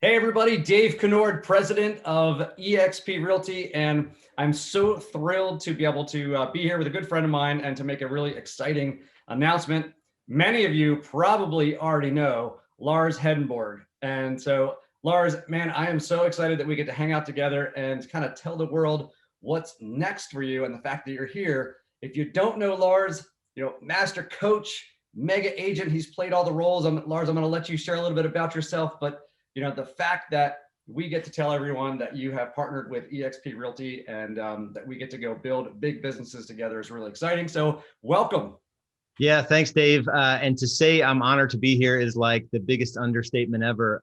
Hey everybody, Dave Conord, president of eXp Realty, and I'm so thrilled to be able to be here with a good friend of mine and to make a really exciting announcement. Many of you probably already know Lars Hedenborg. And so Lars, man, I am so excited that we get to hang out together and kind of tell the world what's next for you and the fact that you're here. If you don't know Lars, master coach, mega agent, he's played all the roles. Lars, I'm going to let you share a little bit about yourself, but the fact that we get to tell everyone that you have partnered with eXp Realty and that we get to go build big businesses together is really exciting. So welcome. Yeah, thanks, Dave. And to say I'm honored to be here is like the biggest understatement ever.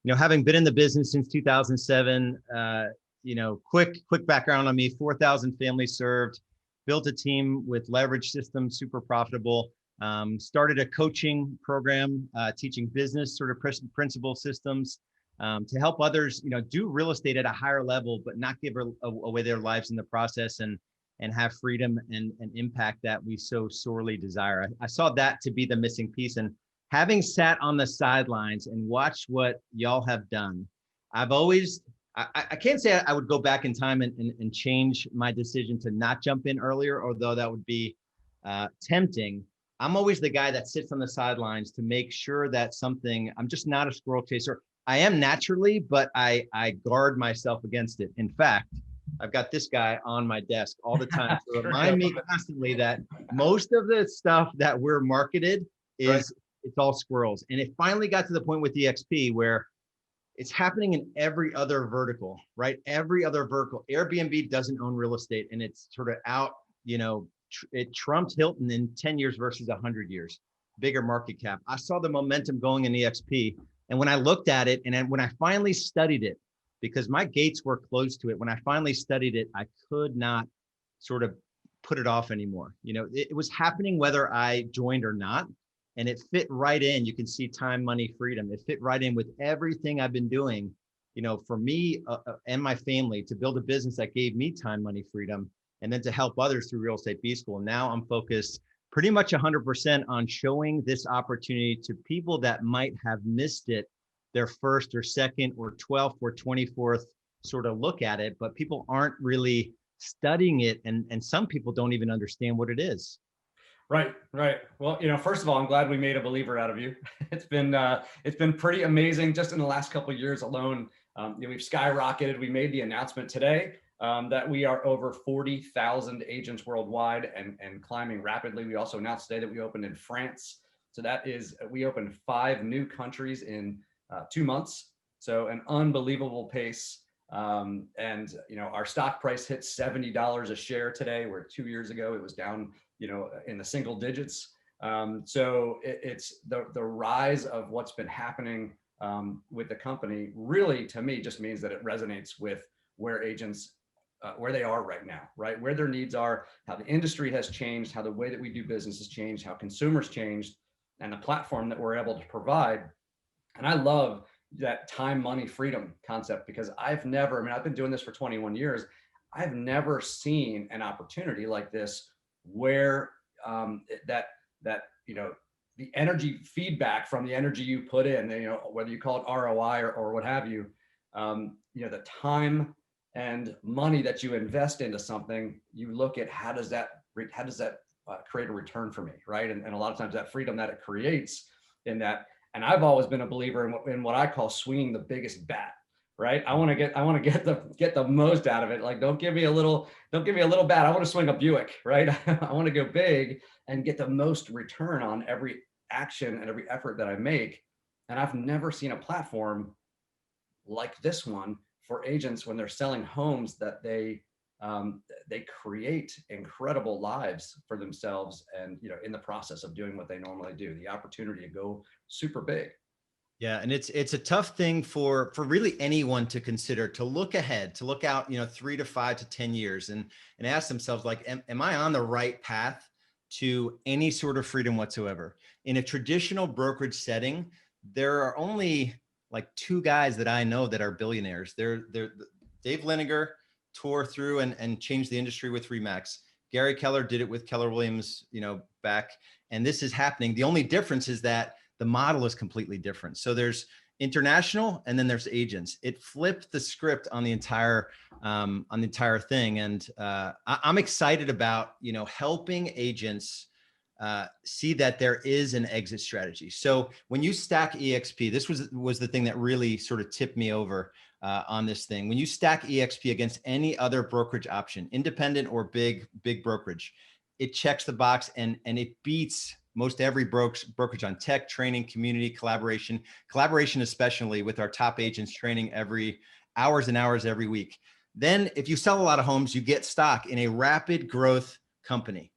Having been in the business since 2007, quick background on me: 4,000 families served, built a team with leverage systems, super profitable. Started a coaching program, teaching business sort of principle systems to help others, do real estate at a higher level, but not give away their lives in the process and have freedom and impact that we so sorely desire. I saw that to be the missing piece. And having sat on the sidelines and watched what y'all have done, I've always, I can't say I would go back in time and change my decision to not jump in earlier, although that would be tempting. I'm always the guy that sits on the sidelines to make sure that I'm just not a squirrel chaser. I am naturally, but I guard myself against it. In fact, I've got this guy on my desk all the time to remind me constantly that most of the stuff that we're marketed is It's all squirrels. And it finally got to the point with eXp where it's happening in every other vertical, right? Every other vertical. Airbnb doesn't own real estate, and it's sort of out, it trumped Hilton in 10 years versus 100 years, bigger market cap. I saw the momentum going in eXp. And when I looked at it, and then when I finally studied it, because my gates were closed to it, when I finally studied it, I could not sort of put it off anymore. It was happening whether I joined or not. And it fit right in. You can see time, money, freedom. It fit right in with everything I've been doing, for me and my family, to build a business that gave me time, money, freedom, and then to help others through Real Estate B School. Now I'm focused pretty much 100% on showing this opportunity to people that might have missed it, their first or second or 12th or 24th sort of look at it, but people aren't really studying it. And some people don't even understand what it is. Right. Well, first of all, I'm glad we made a believer out of you. It's been pretty amazing just in the last couple of years alone. We've skyrocketed. We made the announcement today that we are over 40,000 agents worldwide and climbing rapidly. We also announced today that we opened in France. So we opened 5 new countries in 2 months. So an unbelievable pace. Our stock price hit $70 a share today, where 2 years ago it was down, in the single digits. So it's the rise of what's been happening with the company really, to me, just means that it resonates with where agents, where they are right now, right? Where their needs are, how the industry has changed, how the way that we do business has changed, how consumers changed, and the platform that we're able to provide. And I love that time, money, freedom concept, because I've been doing this for 21 years. I've never seen an opportunity like this where the energy feedback from the energy you put in, whether you call it ROI or what have you, the time and money that you invest into something, you look at how does that create a return for me, right? And a lot of times that freedom that it creates in that. And I've always been a believer in what I call swinging the biggest bat, right? I want to get the most out of it. Like, don't give me a little bat. I want to swing a Buick, right? I want to go big and get the most return on every action and every effort that I make. And I've never seen a platform like this one for agents when they're selling homes that they create incredible lives for themselves, and in the process of doing what they normally do, the opportunity to go super big. Yeah, and it's a tough thing for really anyone to consider, to look ahead, to look out, 3 to 5 to 10 years and ask themselves, like, am I on the right path to any sort of freedom whatsoever? In a traditional brokerage setting, there are only like 2 guys that I know that are billionaires. They're Dave Liniger tore through and changed the industry with Remax. Gary Keller did it with Keller Williams, back, and this is happening. The only difference is that the model is completely different. So there's, international, and then there's agents. It flipped the script on the entire thing. And I'm excited about, helping agents see that there is an exit strategy. So when you stack eXp, this was the thing that really sort of tipped me over on this thing. When you stack eXp against any other brokerage option, independent or big brokerage, it checks the box and it beats most every brokerage on tech, training, community, collaboration, especially with our top agents training every hours and hours every week. Then if you sell a lot of homes, you get stock in a rapid growth company.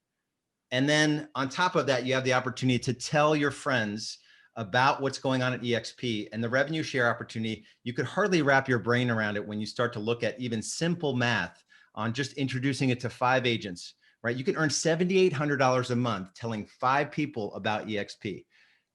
And then on top of that, you have the opportunity to tell your friends about what's going on at eXp and the revenue share opportunity. You could hardly wrap your brain around it when you start to look at even simple math on just introducing it to 5 agents, right? You can earn $7,800 a month telling 5 people about eXp.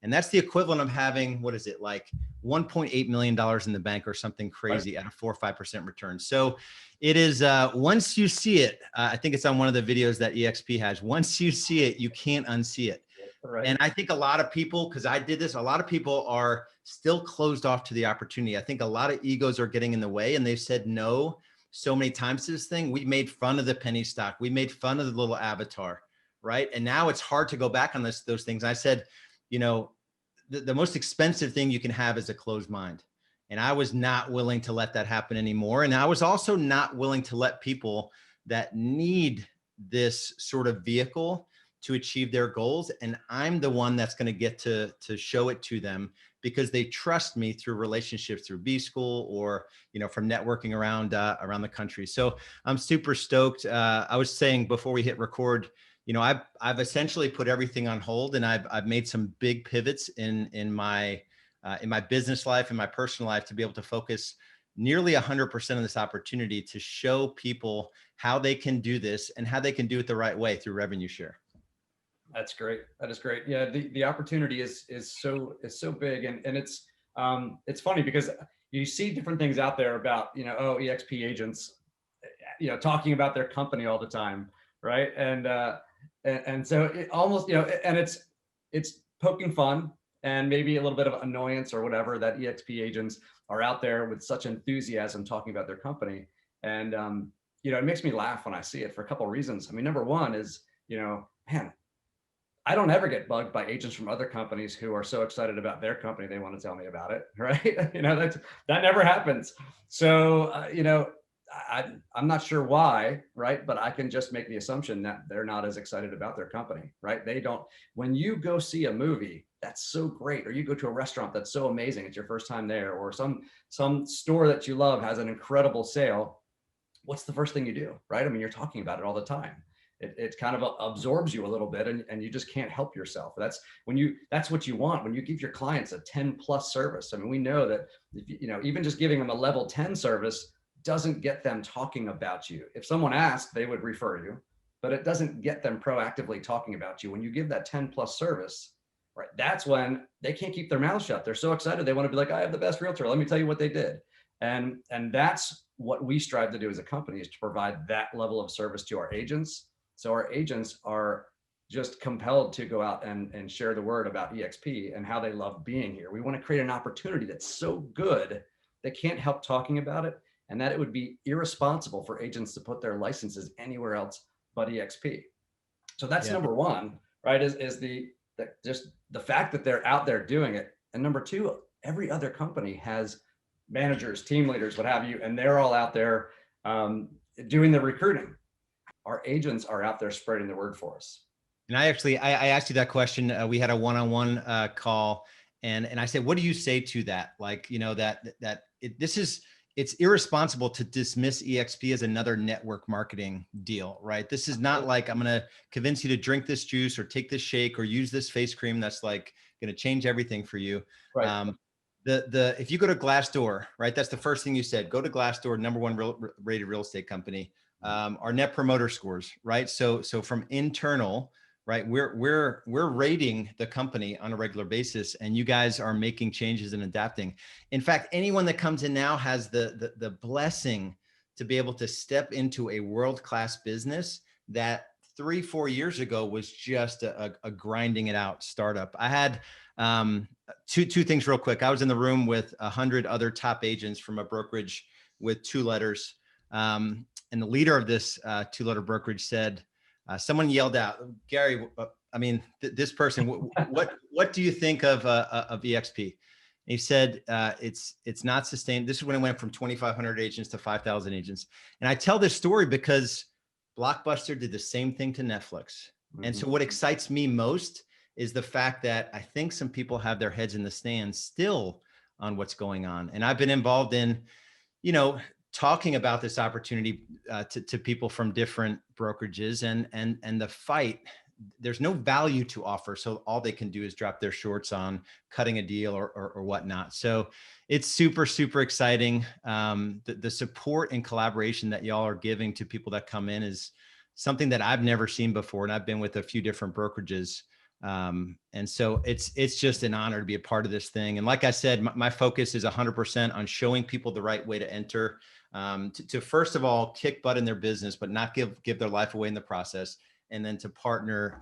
And that's the equivalent of having, what is it, like $1.8 million in the bank or something crazy at a 4 or 5% return. So it is, once you see it, I think it's on one of the videos that eXp has, once you see it, you can't unsee it. Right. And I think a lot of people, because I did this, a lot of people are still closed off to the opportunity. I think a lot of egos are getting in the way, and they've said no so many times to this thing. We made fun of the penny stock. We made fun of the little avatar, right? And now it's hard to go back on those things. I said, the most expensive thing you can have is a closed mind. And I was not willing to let that happen anymore. And I was also not willing to let people that need this sort of vehicle to achieve their goals. And I'm the one that's going to get to show it to them because they trust me through relationships through B School or, from networking around the country. So I'm super stoked. I was saying before we hit record, I've essentially put everything on hold, and I've made some big pivots in my business life and my personal life to be able to focus nearly 100% of this opportunity to show people how they can do this and how they can do it the right way through revenue share. That's great. That is great. Yeah, the opportunity is so big, and it's funny because you see different things out there about eXp agents, talking about their company all the time, right? And so it almost and it's poking fun and maybe a little bit of annoyance or whatever that eXp agents are out there with such enthusiasm talking about their company, and it makes me laugh when I see it for a couple of reasons. I mean, number one is man, I don't ever get bugged by agents from other companies who are so excited about their company they want to tell me about it, right? That never happens. So I'm not sure why, right? But I can just make the assumption that they're not as excited about their company, right? They don't. When you go see a movie that's so great, or you go to a restaurant that's so amazing, it's your first time there, or some store that you love has an incredible sale, what's the first thing you do, right? I mean, you're talking about it all the time. It kind of absorbs you a little bit, and you just can't help yourself. That's what you want when you give your clients a 10+ service. I mean, we know that even just giving them a level 10 service doesn't get them talking about you. If someone asked, they would refer you, but it doesn't get them proactively talking about you. When you give that 10+ service, right, that's when they can't keep their mouth shut. They're so excited. They want to be like, I have the best realtor. Let me tell you what they did. And that's what we strive to do as a company, is to provide that level of service to our agents. So our agents are just compelled to go out and share the word about eXp and how they love being here. We want to create an opportunity that's so good they can't help talking about it, and that it would be irresponsible for agents to put their licenses anywhere else but eXp. So that's number one, right? Is just the fact that they're out there doing it. And number two, every other company has managers, team leaders, what have you, and they're all out there doing the recruiting. Our agents are out there spreading the word for us. And I asked you that question. We had a one-on-one call, and I said, what do you say to that? Like, it's irresponsible to dismiss eXp as another network marketing deal, right? This is not like I'm going to convince you to drink this juice or take this shake or use this face cream that's like going to change everything for you. Right. If you go to Glassdoor, right, that's the first thing you said. Go to Glassdoor, #1 rated real estate company. Our net promoter scores, right? So from internal, right, we're rating the company on a regular basis, and you guys are making changes and adapting. In fact, anyone that comes in now has the blessing to be able to step into a world-class business that 3-4 years ago was just a grinding it out startup. I had Two things real quick. I was in the room with 100 other top agents from a brokerage with 2 letters. And the leader of this 2-letter brokerage said, someone yelled out, Gary, this person, what do you think of eXp? And he said, it's not sustained. This is when it went from 2,500 agents to 5,000 agents. And I tell this story because Blockbuster did the same thing to Netflix. And so what excites me most is the fact that I think some people have their heads in the stands still on what's going on. And I've been involved in, talking about this opportunity to people from different brokerages and the fight. There's no value to offer. So all they can do is drop their shorts on cutting a deal or whatnot. So it's super, super exciting. The support and collaboration that y'all are giving to people that come in is something that I've never seen before. And I've been with a few different brokerages. And so it's just an honor to be a part of this thing. And like I said, my focus is 100% on showing people the right way to enter, to first of all, kick butt in their business, but not give their life away in the process. And then to partner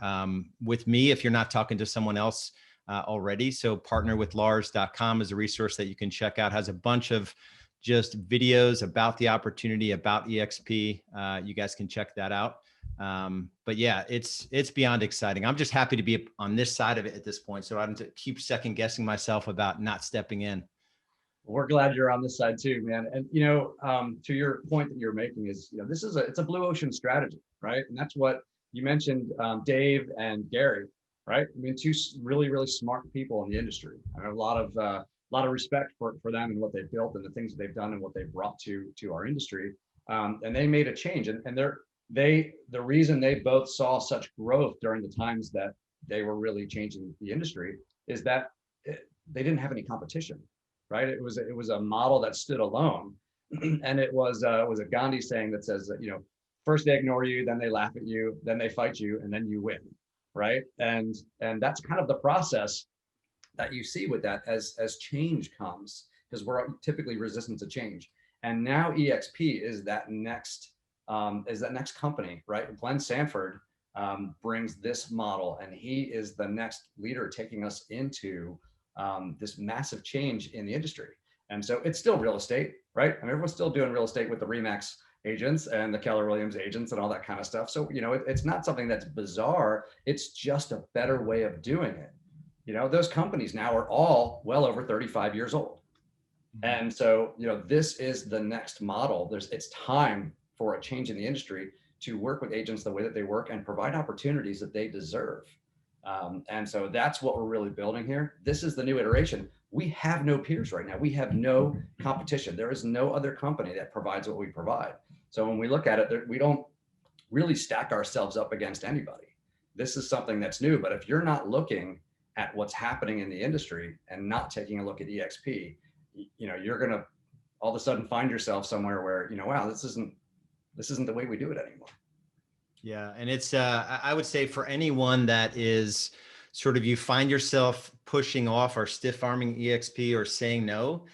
with me if you're not talking to someone else already. So partner with Lars.com is a resource that you can check out, has a bunch of just videos about the opportunity, about eXp. You guys can check that out. But yeah, it's beyond exciting. I'm just happy to be on this side of it at this point. So I don't have to keep second guessing myself about not stepping in. We're glad you're on this side too, man. And, to your point that you're making is, it's a blue ocean strategy, right? And that's what you mentioned, Dave and Gary, right? I mean, 2 really, really smart people in the industry. I have a lot of respect for them and what they've built and the things that they've done and what they've brought to our industry. And they made a change, and the reason they both saw such growth during the times that they were really changing the industry is that they didn't have any competition, right? It was a model that stood alone. And it was a Gandhi saying that says that, first they ignore you, then they laugh at you, then they fight you, and then you win, right? And that's kind of the process that you see with that as change comes, because we're typically resistant to change. And now eXp is that next company, right? Glenn Sanford brings this model, and he is the next leader taking us into this massive change in the industry. And so it's still real estate, right? I mean, everyone's still doing real estate with the Remax agents and the Keller Williams agents and all that kind of stuff. So, it's not something that's bizarre. It's just a better way of doing it. Those companies now are all well over 35 years old. And so, this is the next model. It's time for a change in the industry to work with agents the way that they work and provide opportunities that they deserve. And so that's what we're really building here. This is the new iteration. We have no peers right now. We have no competition. There is no other company that provides what we provide. So when we look at it, we don't really stack ourselves up against anybody. This is something that's new, but if you're not looking at what's happening in the industry and not taking a look at eXp, you're going to all of a sudden find yourself somewhere where, wow, this isn't the way we do it anymore. Yeah. And it's, I would say for anyone that is sort of, you find yourself pushing off or stiff arming eXp or saying no,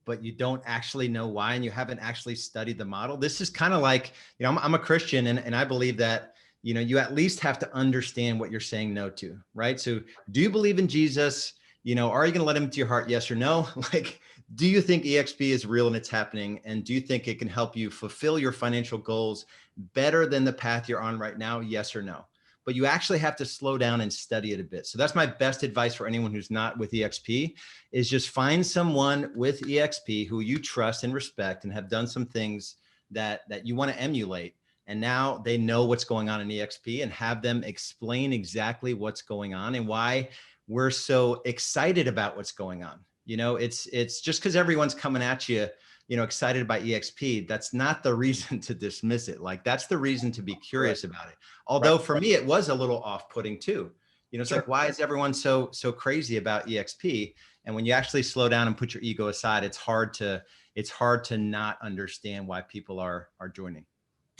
but you don't actually know why, and you haven't actually studied the model. This is kind of like, I'm a Christian, and I believe that, you at least have to understand what you're saying no to, right? So do you believe in Jesus? Are you going to let him into your heart? Yes or no? Like, do you think eXp is real and it's happening? And do you think it can help you fulfill your financial goals better than the path you're on right now? Yes or no? But you actually have to slow down and study it a bit. So that's my best advice for anyone who's not with eXp, is just find someone with eXp who you trust and respect and have done some things that you want to emulate. And now they know what's going on in eXp, and have them explain exactly what's going on and why we're so excited about what's going on. It's just because everyone's coming at you, excited about eXp. That's not the reason to dismiss it. Like, that's the reason to be curious about it. Although for me, it was a little off-putting too. It's like, why is everyone so crazy about eXp? And when you actually slow down and put your ego aside, it's hard to not understand why people are joining.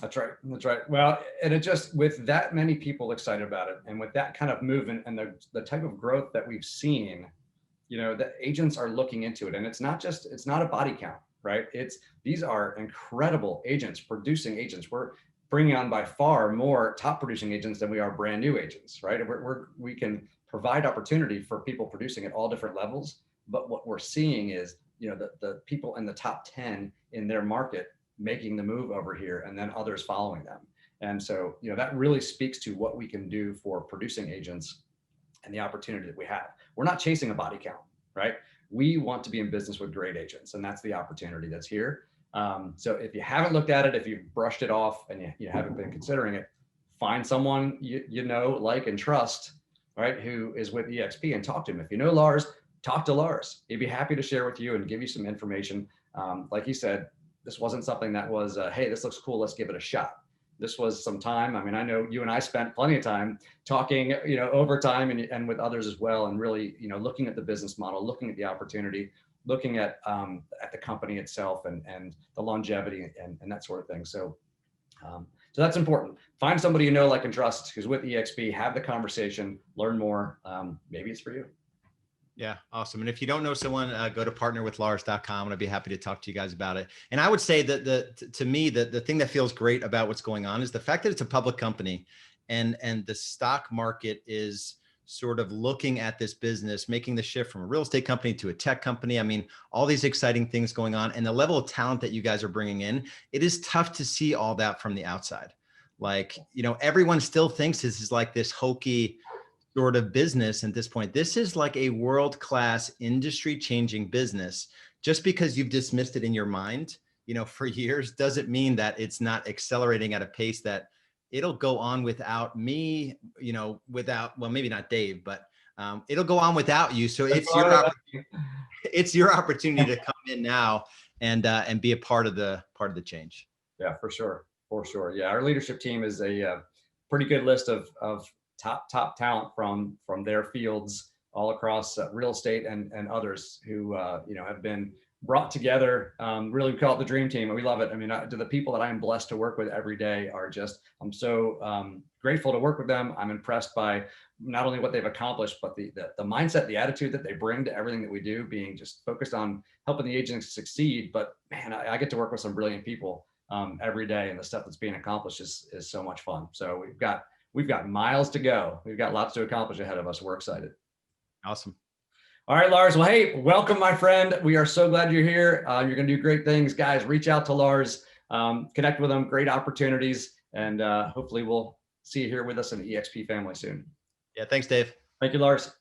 That's right. That's right. Well, and it just, with that many people excited about it, and with that kind of movement and the type of growth that we've seen, the agents are looking into it. And it's not a body count, right? These are incredible agents, producing agents. We're bringing on by far more top producing agents than we are brand new agents, right? We can provide opportunity for people producing at all different levels. But what we're seeing is, the people in the top 10 in their market making the move over here, and then others following them. And so, that really speaks to what we can do for producing agents and the opportunity that we have. We're not chasing a body count, right? We want to be in business with great agents, and that's the opportunity that's here. So if you haven't looked at it, if you've brushed it off and you haven't been considering it, find someone you know, like, and trust, right, who is with eXp, and talk to him. If you know Lars, talk to Lars. He'd be happy to share with you and give you some information. Like he said, this wasn't something that was, hey, this looks cool, let's give it a shot. This was some time. I mean, I know you and I spent plenty of time talking, over time, and with others as well, and really, looking at the business model, looking at the opportunity, looking at the company itself, and the longevity and that sort of thing. So that's important. Find somebody you know, like, and trust, who's with eXp. Have the conversation, learn more. Maybe it's for you. Yeah, awesome. And if you don't know someone, go to partnerwithlars.com, and I'd be happy to talk to you guys about it. And I would say that to me, the thing that feels great about what's going on is the fact that it's a public company, and the stock market is sort of looking at this business, making the shift from a real estate company to a tech company. I mean, all these exciting things going on, and the level of talent that you guys are bringing in, it is tough to see all that from the outside. Like, everyone still thinks this is like this hokey sort of business at this point. This is like a world-class, industry-changing business. Just because you've dismissed it in your mind, for years, doesn't mean that it's not accelerating at a pace that it'll go on without me, well, maybe not Dave, but it'll go on without you. So it's your opportunity to come in now and be a part of the change. Yeah, for sure. For sure. Yeah. Our leadership team is a pretty good list of top talent from their fields all across real estate and others who, have been brought together. Really, we call it the dream team, and we love it. I mean, to the people that I am blessed to work with every day are just, I'm so grateful to work with them. I'm impressed by not only what they've accomplished, but the mindset, the attitude that they bring to everything that we do, being just focused on helping the agents succeed. But man, I get to work with some brilliant people every day, and the stuff that's being accomplished is so much fun. So we've got miles to go. We've got lots to accomplish ahead of us. We're excited. Awesome. All right, Lars. Well, hey, welcome, my friend. We are so glad you're here. You're going to do great things. Guys, reach out to Lars, connect with him, great opportunities, and hopefully we'll see you here with us in the eXp family soon. Yeah, thanks, Dave. Thank you, Lars.